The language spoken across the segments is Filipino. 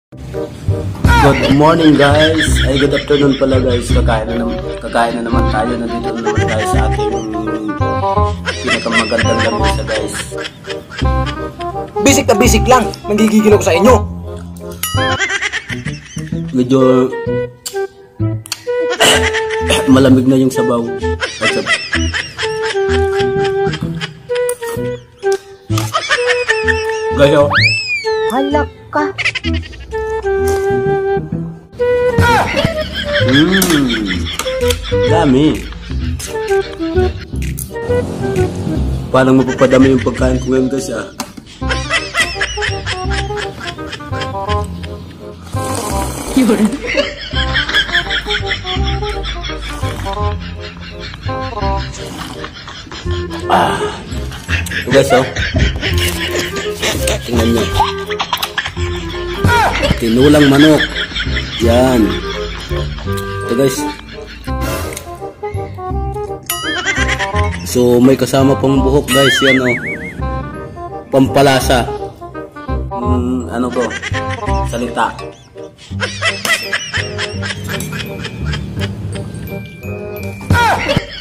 Good morning guys, ay good afternoon pala guys. Kakain na naman tayo. Nandito na naman tayo sa ating pinakamagandang lamesa guys. Basic na basic lang, nanggigigil ako sa inyo. Medyo malamig na yung sabaw. Guys, oh. Halak ka. Dami. Parang mapapadami yung pagkain ko ngayon guys ah. Yun. Ito guys oh. Tingnan nyo. Tinulang manok. Yan. Ito guys. So may kasama pang buhok guys. Yan oh. Pampalasa. Ano ko? Salita.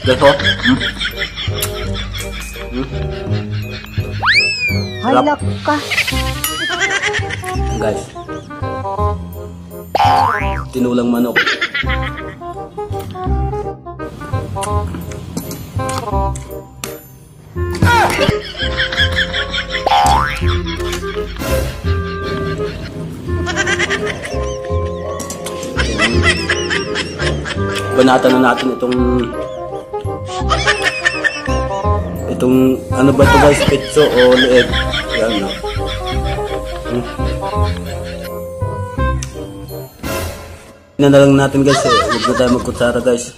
Guys oh. Halak ka. Guys. Tinulang manok. Banatan na natin itong ano ba ito guys, petso o leeg. Yan no. Tingnan na lang natin guys, huwag na tayo magkutsara guys.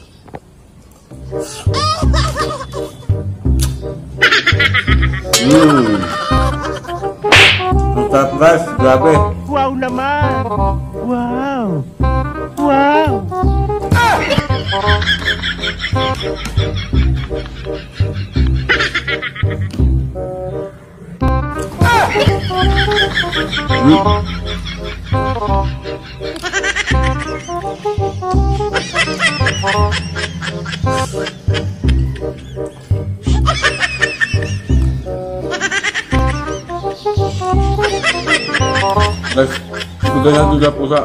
Ang sarap guys, grabe. Wow naman! Wow! Wow! Guys, bigyan natin sa pusa.